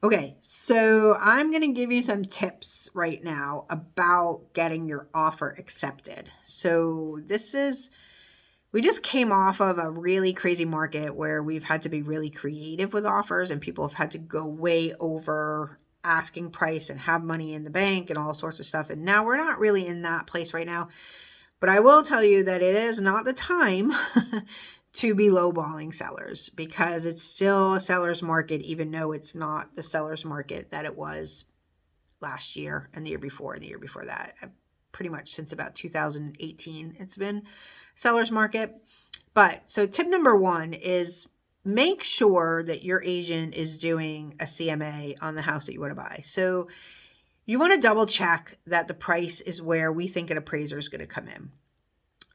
Okay, so I'm going to give you some tips right now about getting your offer accepted. So we just came off of a really crazy market where we've had to be really creative with offers and people have had to go way over asking price and have money in the bank and all sorts of stuff. And now we're not really in that place right now. But I will tell you that it is not the time to be lowballing sellers because it's still a seller's market, even though it's not the seller's market that it was last year and the year before and the year before that. Pretty much since about 2018, it's been seller's market. But so tip number one is make sure that your agent is doing a CMA on the house that you want to buy. So you want to double check that the price is where we think an appraiser is going to come in.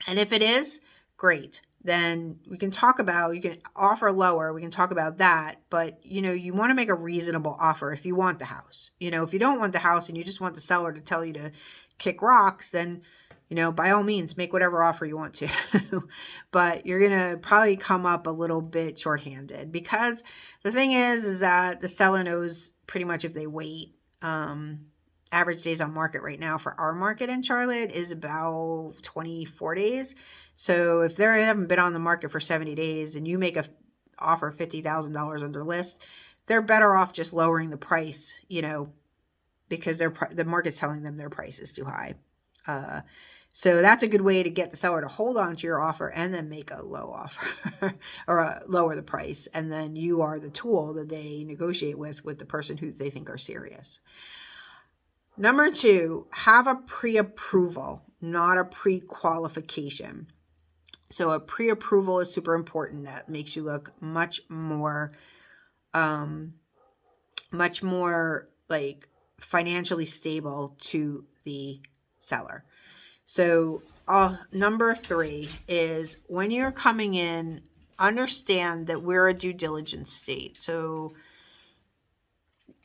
And if it is, great. Then we can talk about, you can offer lower, we can talk about that. But, you want to make a reasonable offer if you want the house. If you don't want the house and you just want the seller to tell you to kick rocks, then, by all means, make whatever offer you want to. But you're going to probably come up a little bit shorthanded because the thing is that the seller knows pretty much if they wait. Average days on market right now for our market in Charlotte is about 24 days. So if they haven't been on the market for 70 days and you make a offer $50,000 under list, they're better off just lowering the price, because the market's telling them their price is too high. So that's a good way to get the seller to hold on to your offer and then make a low offer or lower the price. And then you are the tool that they negotiate with the person who they think are serious. Number two, have a pre-approval, not a pre-qualification. So a pre-approval is super important. That makes you look much more like financially stable to the seller. So number three is when you're coming in, understand that we're a due diligence state. So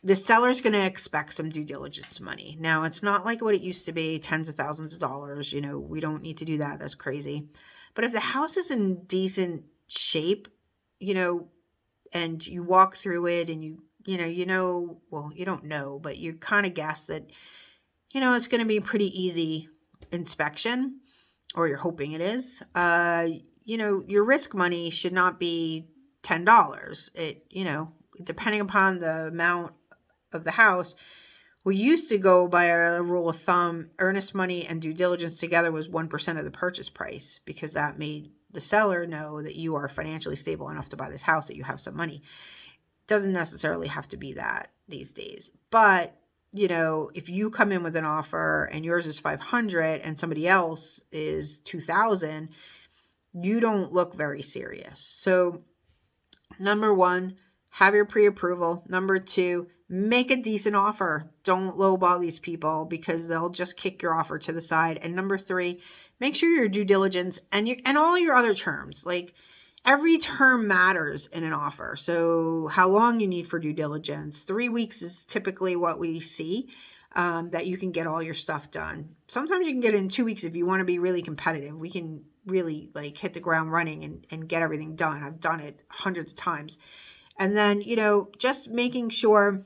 the seller's going to expect some due diligence money. Now, it's not like what it used to be, tens of thousands of dollars. We don't need to do that. That's crazy. But if the house is in decent shape, and you walk through it and you don't know, but you kind of guess that, it's going to be a pretty easy inspection, or you're hoping it is. Your risk money should not be $10. Depending upon the amount of the house, we used to go by a rule of thumb, earnest money and due diligence together was 1% of the purchase price, because that made the seller know that you are financially stable enough to buy this house, that you have some money. It doesn't necessarily have to be that these days. But, if you come in with an offer and yours is 500 and somebody else is 2,000, you don't look very serious. So number one, have your pre-approval. Number two, make a decent offer. Don't lowball these people because they'll just kick your offer to the side. And number three, make sure your due diligence and all your other terms, like every term matters in an offer. So how long you need for due diligence, 3 weeks is typically what we see, that you can get all your stuff done. Sometimes you can get it in 2 weeks if you want to be really competitive. We can really hit the ground running and get everything done. I've done it hundreds of times. And then, just making sure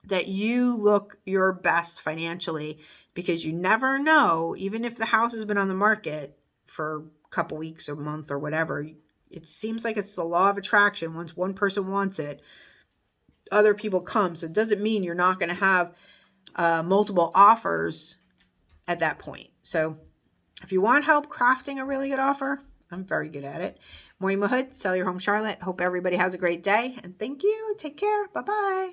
that you look your best financially, because you never know, even if the house has been on the market for a couple weeks or month or whatever, it seems like it's the law of attraction. Once one person wants it, other people come. So it doesn't mean you're not going to have multiple offers at that point. So if you want help crafting a really good offer, I'm very good at it. Maureen Mahood, Sell Your Home Charlotte. Hope everybody has a great day. And thank you. Take care. Bye-bye.